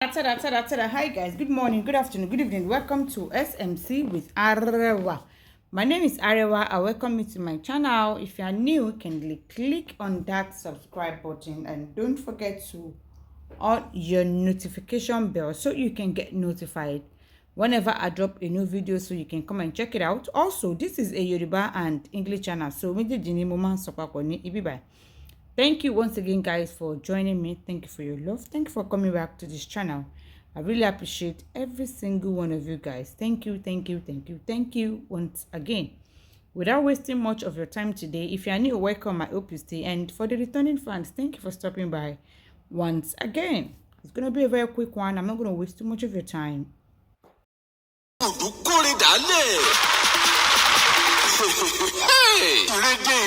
Hi guys, good morning, good afternoon, good evening. Welcome to SMC with Arewa. My name is Arewa. I welcome you to my channel. If you are new, you can click on that subscribe button and don't forget to on your notification bell so you can get notified whenever I drop a new video, so you can come and check it out. Also, this is a Yoruba and English channel, so thank you once again, guys, for joining me. Thank you for your love. Thank you for coming back to this channel. I really appreciate every single one of you guys. Thank you once again. Without wasting much of your time today, if you are new, welcome. I hope you stay. And for the returning fans, thank you for stopping by once again. It's going to be a very quick one. I'm not going to waste too much of your time. ìrèdè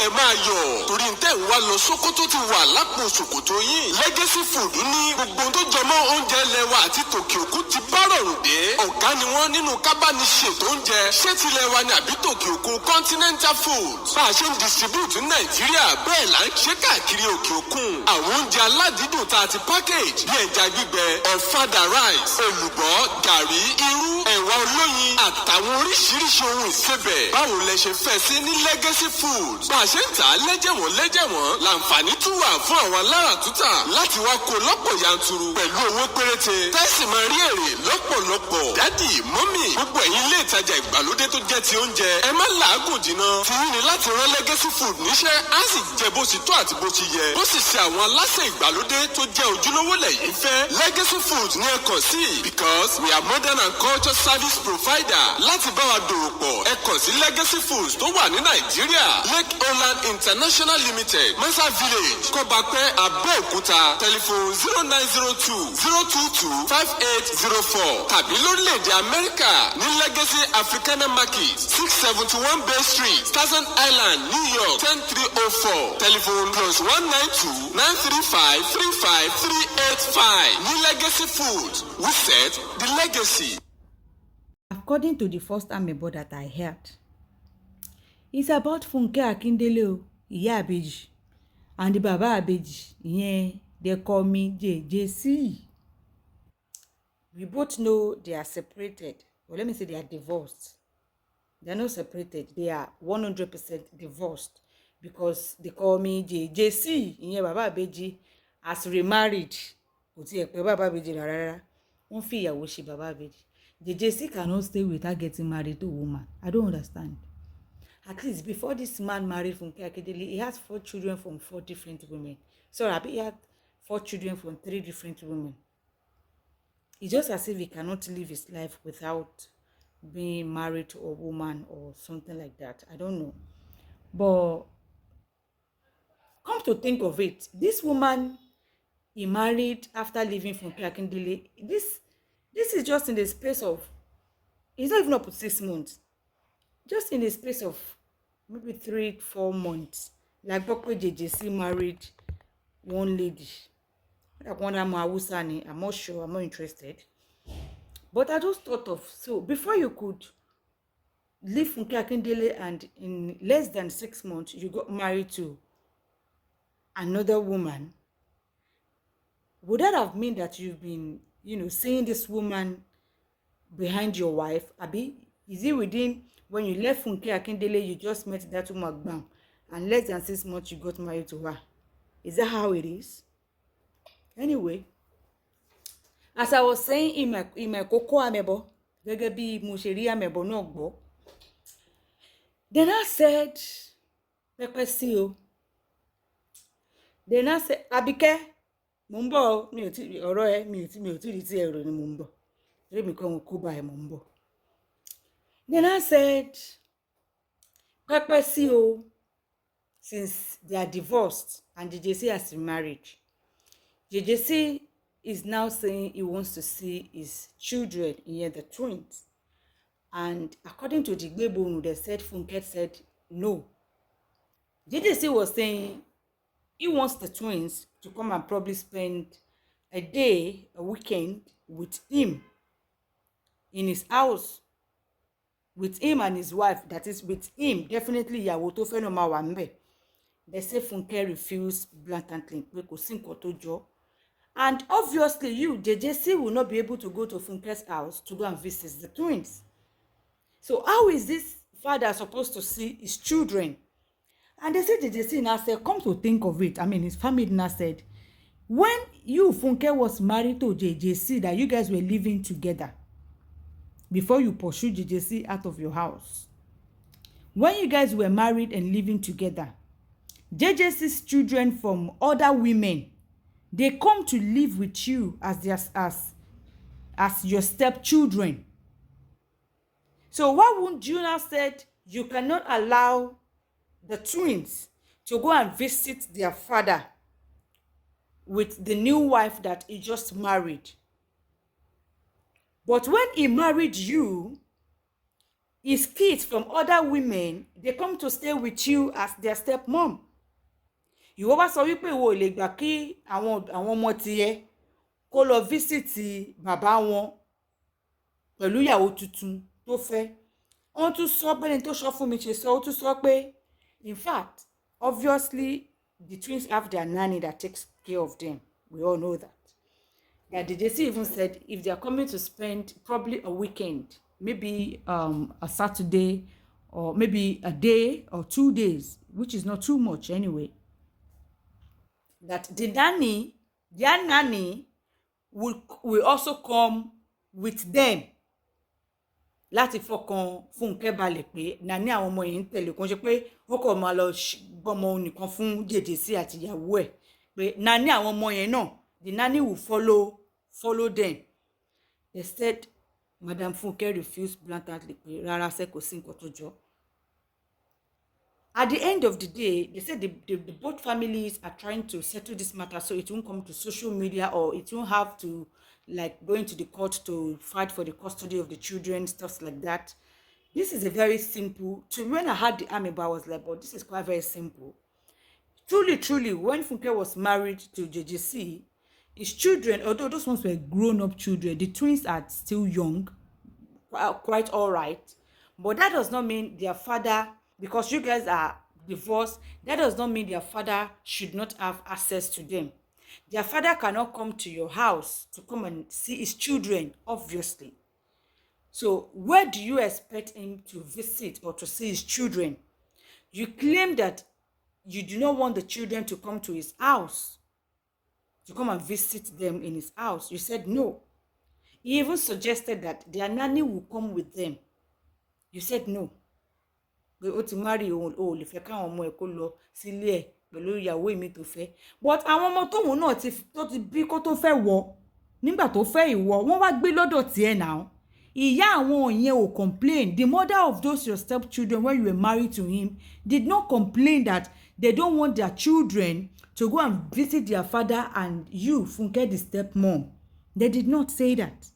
ẹ máa yọ̀ torí ntẹ́ ń wá lọ Sókótó ti wà lápò ṣòkòtò yín. Legacy Food ní gbogbo tó jọmọ́ oúnjẹ ilẹ̀ wa àti tòkè òkun ti bá rọrùn dé. Ọ̀gá ni wọ́n nínú kábániṣètò oúnjẹ. Ṣé tilẹ̀ wa ni àbí tòkè òkun Continental Foods. Bá a ṣe ń distribute ní Nàìjíríà bẹ́ẹ̀ là ń ṣe káàkiri òkè òkun. Àwọn oúnjẹ aládìídùn tá a ti package bí ẹja gbígbẹ, ọ̀fadà rice, èlùbọ́, gàrí, irú, ẹ̀wà olóyin àtàwọn oríṣiríṣi ohun ìsebẹ̀. Báwo lẹ ṣe fẹ́ sí ní Legacy Foods. Bá a ṣe ń tà á lẹ́jẹ̀wọ̀n láǹfààní tún wà fún àwọn aláràtúntà láti wá kó lọ́pọ̀ yanturu pẹ̀lú owó péréte. Tẹ́sí máa rí èrè lọ́pọ̀lọpọ̀. Dádì, mọ́mì, gbogbo ẹ̀yin ilé ìtajà ìgbàlódé tó jẹ́ ti oúnjẹ. Ẹ má làágùn jìnnà. Ti yín ni láti rán Legacy Food níṣẹ́, á sì jẹ bó ti tó àti bó ti yẹ. Bó sì ṣe àwọn aláṣẹ ìgbàlódé tó jẹ́ ojúlówó lẹ́yìn fẹ́. Legacy Food ní ẹ kàn sí because we are modern and culture service provider. Láti bá wa dòwò pọ̀, ẹ kàn sí Legacy Foods tó wà ní Nàìjíríà. Lake Holland International Limited, Mesa Village, Kọ́bápẹ́, Abẹ́òkúta. Telephone 0902-022-5804 tàbí lórílẹ̀‐èdè Amẹ́ríkà ní Legacy Africana Market 671 Bay Street, Staten Island, New York 10304. Telephone +192-935-35385. Ní Legacy Foods, we set the legacy. According to the first amebo that I heard, it's about Funke Akindele, ìyá àbèjì, and the baba àbèjì. Yeah, they call me JJC. We both know they are separated. Well, let me say they are divorced. They are not separated. They are 100% divorced because they call me JJC. Yeah, baba àbèjì as remarried. Kò tiẹ̀ pé baba àbèjì rárá. Wọ́n fi ìyàwó ṣe baba àbèjì. JJC cannot stay without getting married to a woman. I don't understand. At least before this man married Funke Akindele, he has 4 children from 4 different women. Sorry, he had 4 children from 3 different women. It's just as if he cannot live his life without being married to a woman or something like that. I don't know. But come to think of it, this woman he married after leaving Funke Akindele, this is just in the space of, it's not even up to 6 months. Just in the space of maybe 3-4 months. Like Bokwe JJC married one lady. I'm not sure, I'm not interested. But I just thought of, so before you could leave Funke Akindele and in less than 6 months, you got married to another woman, would that have meant that you've been, seeing this woman behind your wife? Abi, is it within, when you left Funke Akindele, you just met that woman, bam, and less than 6 months you got married to her? Is that how it is? Anyway, as I was saying in my koko amebo, gẹ́gẹ́ bí mo ṣe rí amebo náà gbọ́, then I said, pẹ́pẹ́ sí o. Then I said, Abike, mo ń bọ̀, mi ò tí ọ̀rọ̀ ẹ, mi ò tí rí tí ẹ̀rọ ni mo ń bọ̀. Rí mi kọ́ mo kó bá ẹ mo ń bọ̀. Then I said, pẹ́pẹ́ sí o, since they are divorced and JJC has remarried, JJC is now saying he wants to see his children, the twins. And according to the Gbebonu, they said Funke said no. JJC was saying he wants the twins to come and probably spend a weekend with him in his house, with him and his wife, that is with him, definitely ìyàwó tó fẹ́ náà máa wà ńbẹ̀. They say Funke refused blatantly pé kò sí nǹkan tó jọ. And obviously, you, JJC, will not be able to go to Funke's house to go and visit the twins. So how is this father supposed to see his children? And they said JJC now said, come to think of it, I mean, his family now said, when you, Funke, was married to JJC, that you guys were living together before you pursued JJC out of your house. When you guys were married and living together, JJC's children from other women, they come to live with you as your stepchildren. So why wouldn't you now said you cannot allow the twins to go and visit their father with the new wife that he just married? But when he married you, his kids from other women, they come to stay with you as their stepmom. You wá sọ wípé ìwọ ò lè gbà kí àwọn ọmọ tiẹ̀ kó lọ visit bàbá wọn pẹ̀lú ìyàwó tuntun tó fẹ́. Wọ́n tún sọ bẹ́ẹ̀ ni tó sọ fún mi ṣe sọ, ó tún sọ pé in fact, obviously the twins have their nanny that takes care of them. We all know that. That the JC even said if they are coming to spend probably a weekend, maybe a Saturday, or maybe a day or 2 days, which is not too much anyway, that the nanny, their nanny, will also come with them. Láti fọkàn Funke balẹ̀ pé nani àwọn ọmọ yìí ń tẹ̀lé, kò ṣe pé ó kọ̀ máa lọ gbọ́mọ nìkan fún JJC àti ìyàwó ẹ̀, pé nani àwọn ọmọ yẹn náà, the nanny will follow them. They said Madam Funke refused bluntly pé rárá ṣe kò sí nǹkan tó jọ. At the end of the day, they said the both families are trying to settle this matter so it won't come to social media, or it won't have to like going to the court to fight for the custody of the children, stuff like that. This is a very simple, when I had the ameba, I was like, but this is quite very simple. Truly, when Funke was married to JJC, his children, although those ones were grown-up children, the twins are still young, quite all right. But that does not mean their father, because you guys are divorced, that does not mean their father should not have access to them. Their father cannot come to your house to come and see his children, obviously. So where do you expect him to visit or to see his children? You claim that you do not want the children to come to his house, to come and visit them in his house. You said no. He even suggested that their nanny will come with them. You said no. Ó ti marry o lè fẹ́ káwọn ọmọ ẹ̀ kó lọ sílé ẹ̀ pẹ̀lú ìyàwó mi tó fẹ́. But àwọn ọmọ tóun náà ti bí kó tó fẹ́ wọ, nígbà tó fẹ́ ìwọ, wọ́n wá gbé lọ́dọ̀ tiẹ̀ now. Ìyá àwọn yẹn ò complain. The mother of those your stepchildren when you were married to him did not complain that they don't want their children to go and visit their father and you, Funke, the stepmom. They did not say that.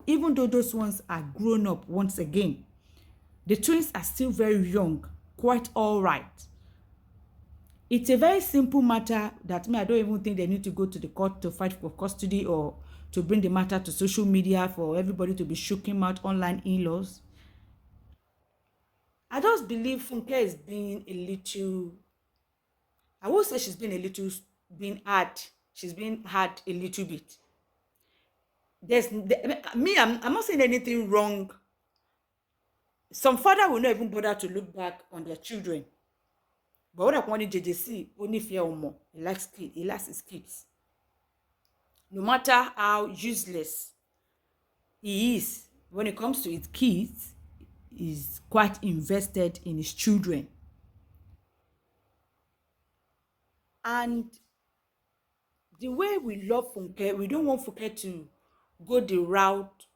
Even though those ones are grown up once again. The twins are still very young, quite all right. It's a very simple matter that I don't even think they need to go to the court to fight for custody or to bring the matter to social media for everybody to be shooking out online in-laws. I just believe Funke is being a little, I would say she's been hard. She's been hard a little bit. I'm not saying anything wrong. Some father will not even bother to look back on their children. But what I want JJC, only fear more. He likes kids. He likes his kids. No matter how useless he is, when it comes to his kids, he's quite invested in his children. And the way we love Funke, we don't want Funke to go the route.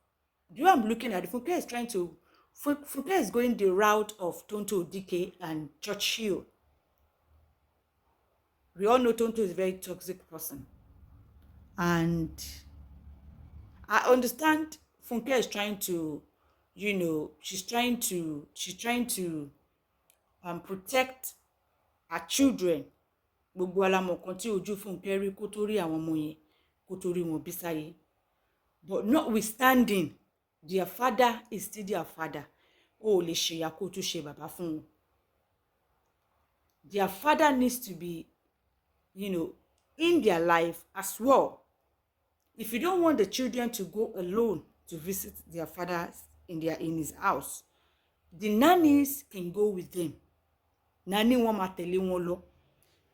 The way I'm looking at it, Funke is going the route of Tonto Dike and Churchill. We all know Tonto is a very toxic person. And I understand Funke is trying to, she's trying to protect her children. Gbogbo alamọ kan tí ojú Funke rí kó tó rí àwọn ọmọ yẹn, kó tó rí wọn bí sáyé. But notwithstanding, their father is still their father. Oh, lè ṣe ìyá kó tún ṣe bàbá fún wọn. Their father needs to be, in their life as well. If you don't want the children to go alone to visit their father in his house, the nannies can go with them. Nanny wọn máa tẹ̀lé wọn lọ.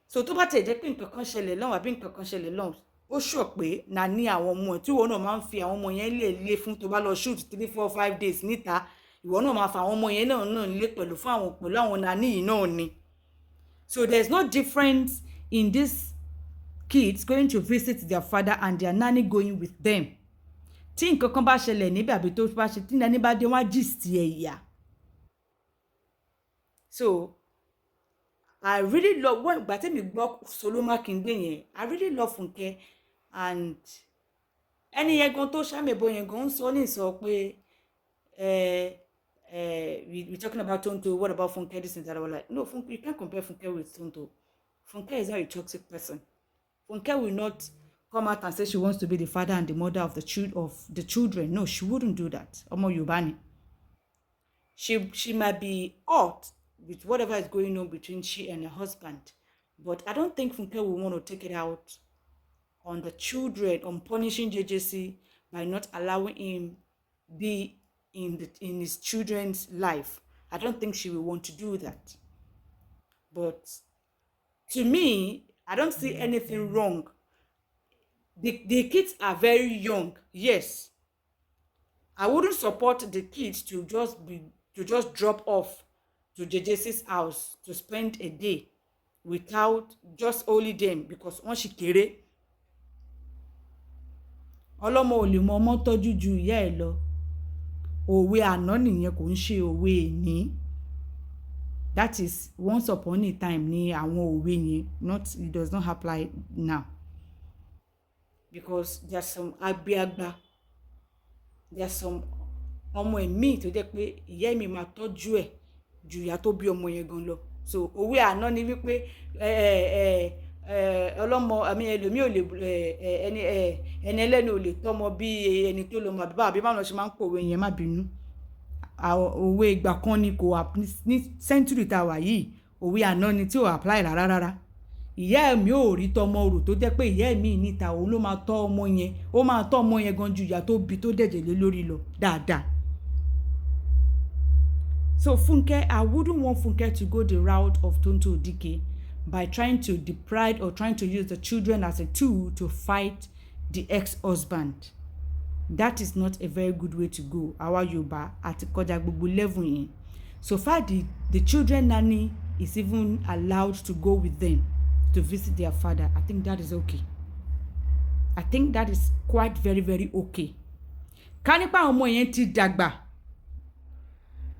So tó bá tẹ̀ jẹ́ pé nǹkan kan ṣẹlẹ̀ lọ́hùn àbí nǹkan kan ṣẹlẹ̀ lọ́hùn, ó sure pé nanny àwọn ọmọ ẹ̀ tí ìwọ náà máa ń fi àwọn ọmọ yẹn lé fún tó bá lọ shoot 3, 4, 5 days níta, ìwọ náà máa fa àwọn ọmọ yẹn náà lé pẹ̀lú àwọn nanny yìí náà ni. So there's no difference in these kids going to visit their father and their nanny going with them. Tí nǹkan kan bá ṣẹlẹ̀ níbẹ̀ àbí tó bá ṣe tí nanny bá dé wọ́n á gist ẹ̀yà. So I really love when ìgbà tí mi gbọ́ Solomon Akindele yẹn, I really love Funke, and ẹni yẹn gan tó ṣàmẹ̀bọ yẹn gan ń sọ ní sọ pé we talking about Tonto, what about Funke, this and that. I was like, no, Funke, you can't compare Funke with Tonto. Funke is not a toxic person. Funke will not come out and say she wants to be the father and the mother of the children. No, she wouldn't do that. Omo Yorùbá ni. She might be hurt with whatever is going on between she and her husband, but I don't think Funke will want to take it out on the children, on punishing JJC by not allowing him be in his children's life. I don't think she will want to do that. But to me, I don't see anything wrong. The kids are very young, yes. I wouldn't support the kids to just drop off to JJC's house to spend a day without just only them, because wọ́n ṣì kéré. Ọlọ́mọ ò lè mọ ọmọ tọ́jú ju ìyá ẹ̀ lọ. Òwe àná nìyẹn, kò ń ṣe òwe èní. That is once upon a time ni àwọn òwe yẹn, it does not apply now. Because there's some agbeagba, there's some ọmọ ẹ̀mí tó jẹ́ pé ìyá mi máa tọ́jú ẹ̀ ju ìyá tó bí ọmọ yẹn gan lọ. So òwe àná ni wípé ọlọ́mọ àmì ẹlòmí ò lè ẹni ẹlẹ́ni ò lè tọ́mọ bí ẹni tó lọ́mọ àbí báwọn ṣe máa ń pòwe yẹn, má bínú. Òwe ìgbà kan ni kò ní century tá a wà yìí, òwe àná ni tí ò apply rárá. Ìyá mi ò rí tọmọ rò tó jẹ́ pé ìyá mi níta òun ló máa tọ́ ọmọ yẹn, ó máa tọ́ ọmọ yẹn gan ju ìyá tó bí tó dẹ̀jẹ̀ lé lórí lọ dáadáa. So Funke, I wouldn't want Funke to go the route of Tonto Dike by trying to deprive or trying to use the children as a tool to fight the ex-husband. That is not a very good way to go. Àwa Yorùbá àti kọjá gbogbo level yẹn. So far the children nanny is even allowed to go with them to visit their father. I think that is okay. I think that is quite very, very okay. Ká nípa ọmọ yẹn ti dàgbà,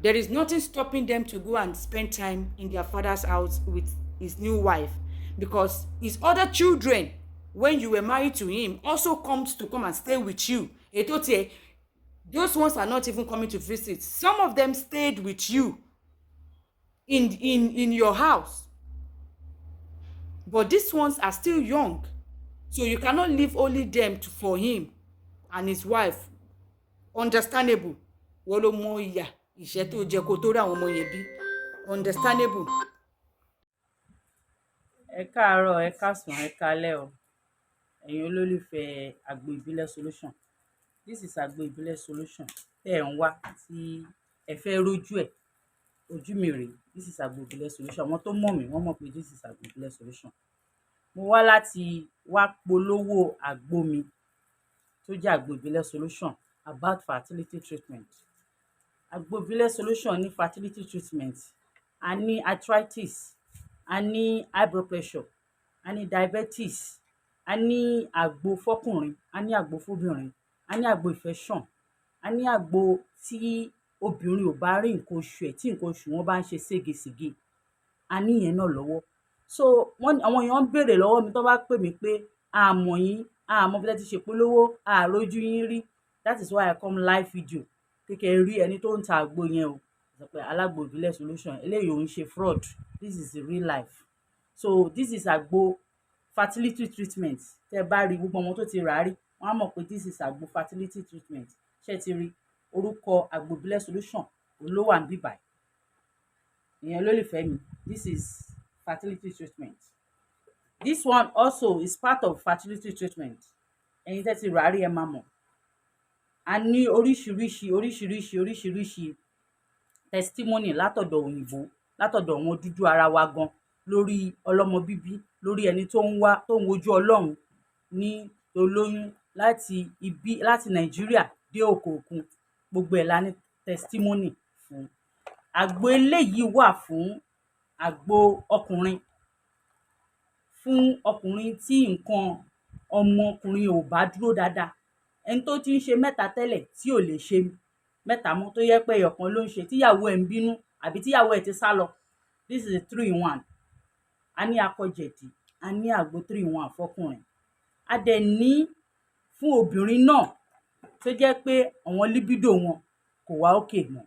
there is nothing stopping them to go and spend time in their father's house with his new wife, because his other children, when you were married to him, also come and stay with you. Those ones are not even coming to visit. Some of them stayed with you in your house, but these ones are still young, so you cannot leave only them for him and his wife. Understandable. Wolo mo ìyà iṣẹ́ tó jẹ́ kó tó rí àwọn ọmọ yẹn bí. Understandable. Ẹ káàárọ̀, ẹ káàsán, ẹ káalẹ́ o. Ẹ̀yin olólùfẹ́ Agbo Ìbílẹ̀ Solution. This is Agbo Ìbílẹ̀ Solution. Tẹ́ ẹ̀ ń wá tí ẹ fẹ́ rójú ẹ̀, ojú mi rèé. This is Agbo Ìbílẹ̀ Solution. Àwọn tó mọ̀ mí, wọ́n mọ̀ pé this is Agbo Ìbílẹ̀ Solution. Mo wá láti wá polówó àgbo mi tó jẹ́ Agbo Ìbílẹ̀ Solution about fertility treatment. Agbo Ìbílẹ̀ Solution ní fertility treatment. A ní arthritis, a ní high blood pressure, a ní diabetes, a ní àgbo fọ́kùnrin, a ní àgbo fóbìnrin, a ní àgbo infection, a ní àgbo tí obìnrin ò bá rí nǹkan oṣù ẹ̀, tí nǹkan oṣù wọn bá ń ṣe ségesège, a ní ìyẹn náà lọ́wọ́. So àwọn èèyàn ń béèrè lọ́wọ́ mi tó bá pè mí pé àmọ̀ yín, àmọ́ bí ẹ ti ṣe polówó, àrójú yín rí. That is why I come live video. Kékeré rí ẹni tó ń ta àgbo yẹn o. Sọ pé Alágbo Ìbílẹ̀ Solution, eléyìí ò ń ṣe fraud. This is the real life. So this is àgbo fertility treatment. Tẹ́ bá rí gbogbo ọmọ tó ti rà á rí, wọ́n á mọ̀ pé this is àgbo fertility treatment. Ṣé ti rí orúkọ Agbo Ìbílẹ̀ Solution ló wà níbí báyìí. Ìyẹn olólùfẹ́ mi, this is fertility treatment. This one also is part of fertility treatment. ẹ̀yin tẹ́ ti rà á rí ẹ máa mọ̀. A ní oríṣiríṣi testimony látọ̀dọ̀ òyìnbó, látọ̀dọ̀ àwọn dúdú ara wa gan, lórí ọlọ́mọ bíbí, lórí ẹni tó ń wojú Ọlọ́run ní olóyún láti Nàìjíríà dé òkè òkun, gbogbo ẹ̀ la ní testimony fún. Àgbo eléyìí wà fún àgbo ọkùnrin, fún ọkùnrin tí nǹkan ọmọkùnrin ò bá dúró dáadáa, ẹni tó ti ń ṣe mẹ́ta tẹ́lẹ̀ tí ò lè ṣe mẹ́ta mọ́, tó yẹ pé ẹyọ̀kan ló ń ṣe, tíyàwó ẹ̀ ń bínú àbí tíyàwó ẹ̀ ti sá lọ. This is a 3-in-1. A ní akọjẹ̀dí, a ní àgbo 3-in-1 fọkùnrin. A dẹ̀ ní fún obìnrin náà tó jẹ́ pé àwọn libido wọn kò wá òkè mọ́.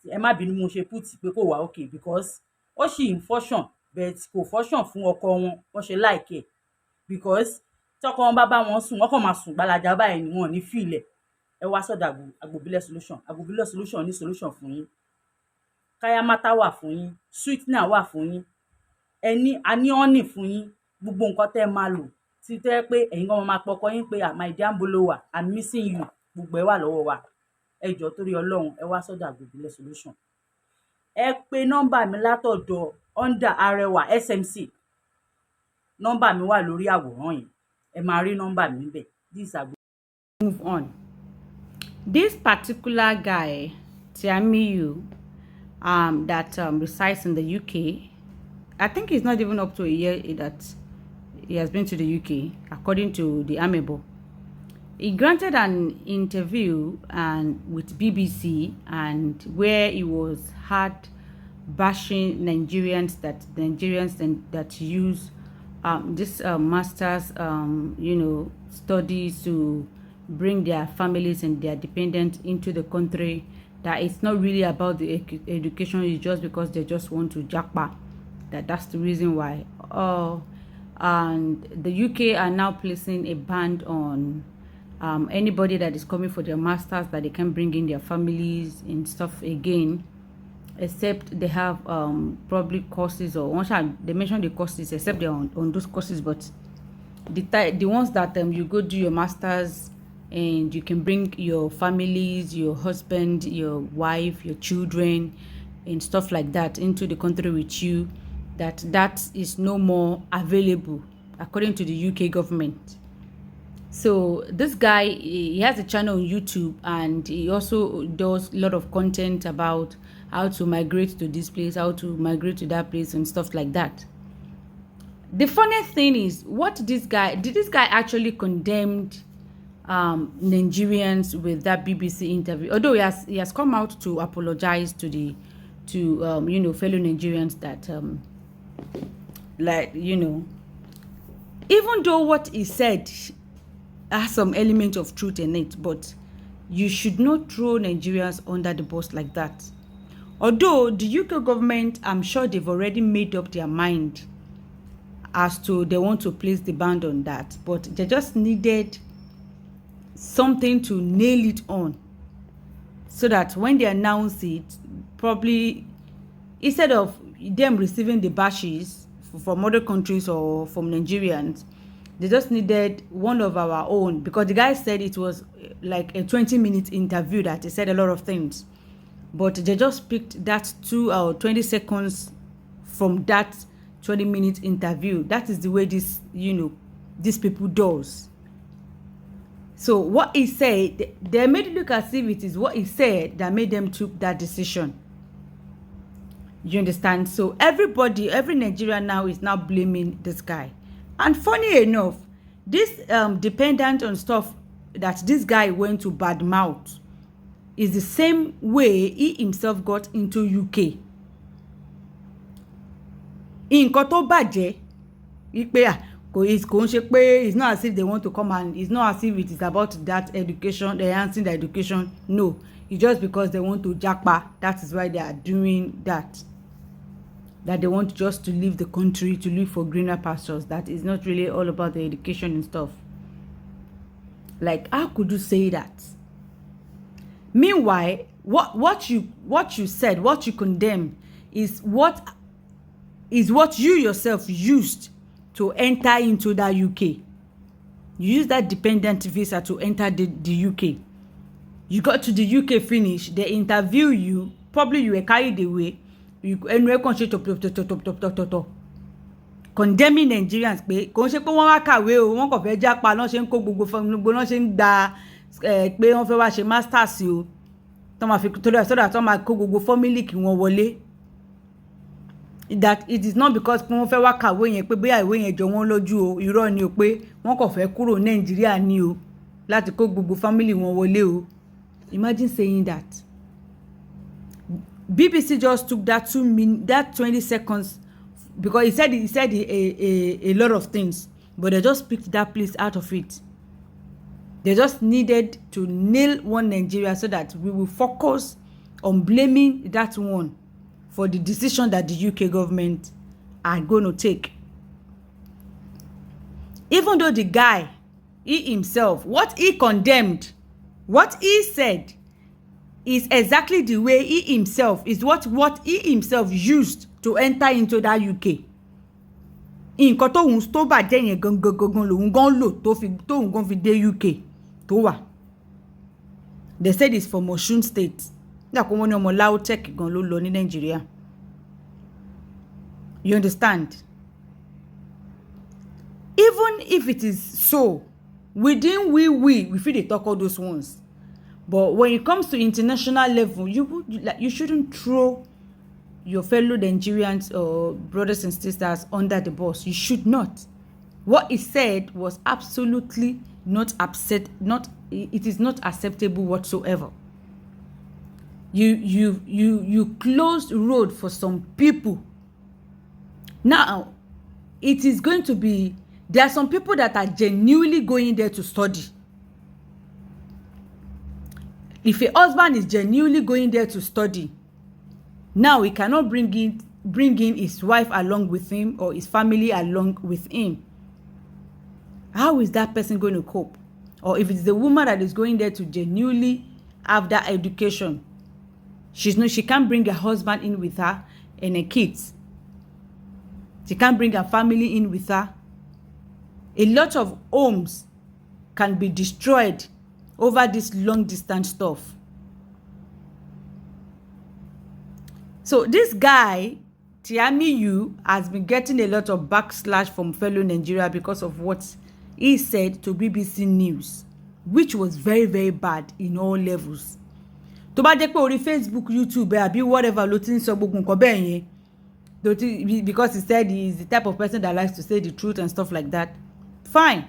Ẹ má bínú mo ṣe put pé kò wá òkè because ó sì ń fọ́ṣàn, but kò fọ́ṣàn fún ọkọ wọn wọ́n ṣe like ẹ̀, because tọ́kọ wọn bá wọn sùn wọ́n kàn máa sùn gbalaja báyìí ni wọn ò ní fìlẹ̀. Ẹ wá sọ́dọ̀ àgbo ìbílẹ̀ solution. Àgbo ìbílẹ̀ solution ní solution fún yín. Kayamata wà fún yín, sweetener wà fún yín, a ní honey fún yín, gbogbo nǹkan tẹ́ ẹ máa lò tí tẹ́ pé ẹ̀yin gan máa pọkọ yín pé my dear mbolo wà, I'm missing you, gbogbo ẹ wà lọ́wọ́ wa. Ẹ jọ̀ọ́ torí Ọlọ́run ẹ wá sọ́dọ̀ àgbo ìbílẹ̀ solution. Ẹ pe nọ́mbà mi látọ̀dọ̀ under Arẹwà SMC. Nọ́mbà mi wà lórí àwòrán yìí, ẹ máa rí nọ́mbà mi níbẹ̀. This àgbo. Move on. This particular guy, Taimiyu, that resides in the UK, I think he's not even up to a year that he has been to the UK, according to the Amebo. He granted an interview with BBC, and where he was hard bashing Nigerians that use this master's studies to bring their families and their dependents into the country, that it's not really about the education, it's just because they just want to jackpot, that's the reason why. And the UK are now placing a ban on anybody that is coming for their masters, that they can bring in their families and stuff again, except they have probably courses, or once they mention the courses, except they're on those courses, but the ones that you go do your masters and you can bring your families, your husband, your wife, your children and stuff like that into the country with you, that is no more available according to the UK government. So this guy, he has a channel on YouTube, and he also does a lot of content about how to migrate to this place, how to migrate to that place and stuff like that. The funny thing is, did this guy actually condemned Nigerians with that BBC interview? Although he has come out to apologize to fellow Nigerians that even though what he said has some element of truth in it, but you should not throw Nigerians under the bus like that. Although the UK government, I'm sure they've already made up their mind as to they want to place the ban on that, but they just needed something to nail it on, so that when they announce it, probably instead of them receiving the bashes from other countries or from Nigerians, they just needed one of our own, because the guy said it was like a 20-minute interview that he said a lot of things, but they just picked that 2 or 20 seconds from that 20-minute interview. That is the way these people does. So what he said, they made it look as if it is what he said that made them took that decision. You understand? So every Nigerian now is now blaming this guy. And funny enough, this dependent on stuff that this guy went to badmouth is the same way he himself got into UK. Nǹkan tó bàjẹ́ wípé it's not as if they want to come, and it's not as if it is about that education, they're enhancing the education. No, it's just because they want to jackpot. That is why they are doing that. That they want just to leave the country, to live for greener pastures. That is not really all about the education and stuff. Like, how could you say that? Meanwhile, what you said, what you condemn, is what you yourself used to enter into that UK. You use that dependent visa to enter the UK. You got to the UK finish, they interview you, probably you were carried away, you anyway top. Condemning Nigerians pé kò ṣe pé wọ́n wá kàwé o, wọ́n kàn fẹ́ jápa lọ́n ṣe ń kó gbogbo lọ́n ṣe ń gba pé wọ́n fẹ́ wá ṣe masters o, tó máa fi torí sọ́dọ̀ tó máa kó gbogbo family kí wọ́n wọlé. That it is not because pé wọ́n fẹ́ wá kàwé yẹn pé bóyá ìwé yẹn jọ wọ́n lójú o, irọ́ ni o, pé wọ́n kàn fẹ́ kúrò Nàìjíríà ni o láti kó gbogbo family wọn wọlé o. Imagine saying that. BBC just took that 20 seconds because he said a lot of things, but they just picked that place out of it. They just needed to nail one Nigeria so that we will focus on blaming that one for the decision that the UK government are going to take. Even though the guy, he himself, what he condemned, what he said is exactly the way he himself is what he himself used to enter into that UK. Nǹkan tó bàjẹ́ yẹn gangan lòun gan lò tóun gan fi dé UK tó wà. They said it's from Osun State. Nígbà kó wọ́n ní ọmọ Lautech gan ló lọ ní Nigeria. You understand? Even if it is so, within we feel they talk all those ones. But when it comes to international level, you shouldn't throw your fellow Nigerians or brothers and sisters under the bus. You should not. What he said was absolutely it is not acceptable whatsoever. You closed road for some people. Now, it is going to be, there are some people that are genuinely going there to study. If a husband is genuinely going there to study, now he cannot bring in his wife along with him or his family along with him. How is that person going to cope? Or if it's the woman that is going there to genuinely have that education, she can't bring her husband in with her and her kids. She can't bring her family in with her. A lot of homes can be destroyed over this long distance stuff. So this guy, Taimiyu, has been getting a lot of backslash from fellow Nigeria because of what he said to BBC News, which was very, very bad in all levels. Tó bá jẹ́ pé orí Facebook, YouTube, àbí whatever ló ti ń sọ gbogbo nǹkan bẹ́ẹ̀ yẹn, because he said he is the type of person that likes to say the truth and stuff like that. Fine.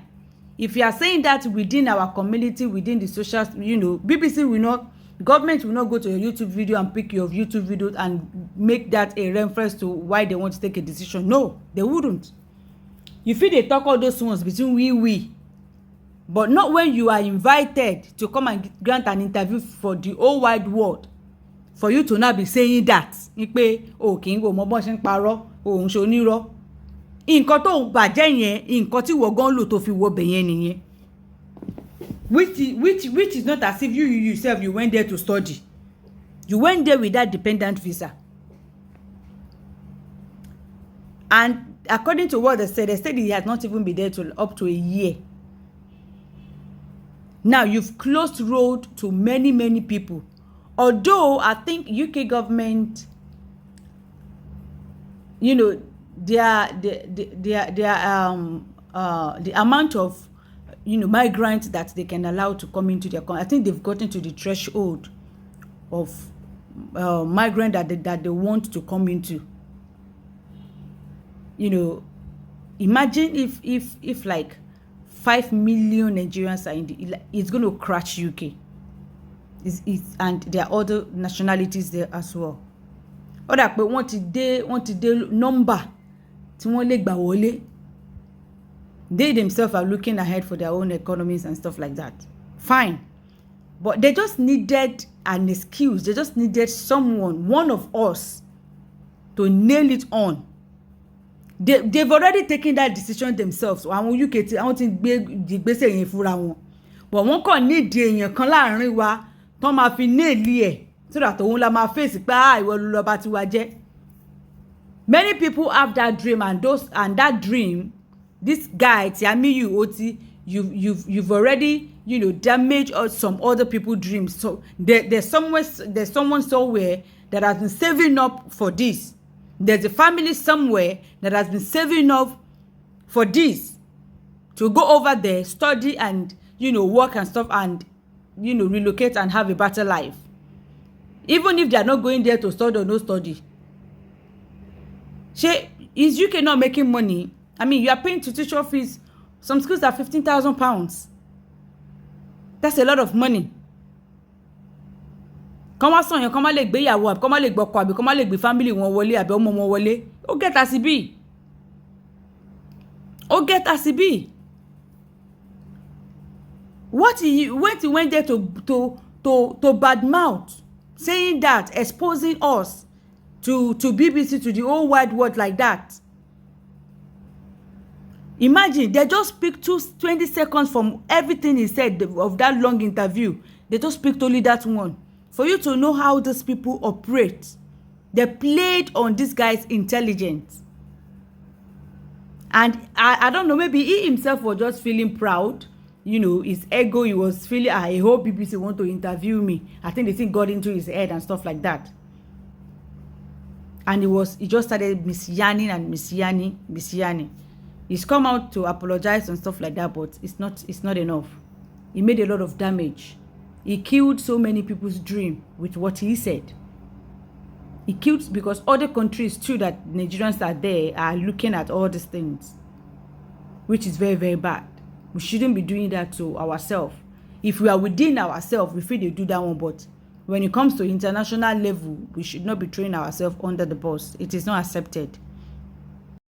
If you are saying that within our community, within the social, BBC will not, government will not go to your YouTube video and pick your YouTube video and make that a reference to why they want to take a decision. No, they wouldn't. You feel they talk all those ones between we. But not when you are invited to come and grant an interview for the whole wide world. For you to not be saying that. Okay, go mo bon se nparo, o n se oniro. Nǹkan tó bàjẹ́ yẹn, nǹkan tí wọ́n gan lò tó fi wọ bẹ̀ yẹn nìyẹn. Which is not as if you yourself you went there to study. You went there with that dependent visa. And according to what they said he has not even been there up to a year. Now you've closed road to many people. Although I think UK government, the amount of migrants that they can allow to come into their country, I think they've gotten to the threshold of migrant that they want to come into. Imagine if like 5 million Nigerians are it's going to crash UK. And there are other nationalities there as well. Oda pé wọ́n ti dé number tí wọ́n lè gbà wọlé. They themselves are looking ahead for their own economies and stuff like that. Fine. But they just needed an excuse. They just needed someone, one of us, to nail it on. They've already taken that decision themselves. Àwọn UK tí àwọn ti gbé ìgbésẹ̀ yẹn fúnra wọn. But wọ́n kàn need èèyàn kan láàrin wa tó máa fi nail ẹ̀. So that òun la máa face pé ìwọ ló lọ bá ti wá jẹ́. Many people have that dream and that dream, this guy Taimiyu you've already, you know, damaged some other people's dreams. So there's someone somewhere that has been saving up for this. There's a family somewhere that has been saving up for this, to go over there, study, and, you know, work and stuff, and, you know, relocate and have a better life. Even if they are not going there to study or no study. Is UK not making money? I mean, you are paying tuition fees. Some schools are £15,000. That's a lot of money. Kọ́ wá sàn yẹn, kọ́ má lè gbé ìyàwó àbí kọ́ má lè gbọ́kọ àbí kọ́ má lè gbé family wọn wọlé àbí ọmọ wọn wọlé. Ó get as e be. Ó get as e be. What he went there to badmouth, saying that, exposing us to BBC, to the whole wide world like that. Imagine, they just picked 20 seconds from everything he said of that long interview. They just picked only that one. For you to know how these people operate. They played on this guy's intelligence. And I don't know, maybe he himself was just feeling proud. You know, his ego, he was feeling, I hope BBC want to interview me. I think the thing got into his head and stuff like that. And he just started misyanning. He's come out to apologize and stuff like that, but it's not enough. He made a lot of damage. He killed so many people's dream with what he said. He killed, because other countries too that Nigerians are there are looking at all these things, which is very, very bad. We shouldn't be doing that to ourselves. If we are within ourselves, we feel they do that one, but when it comes to international level, we should not be throwing ourselves under the bus. It is not accepted.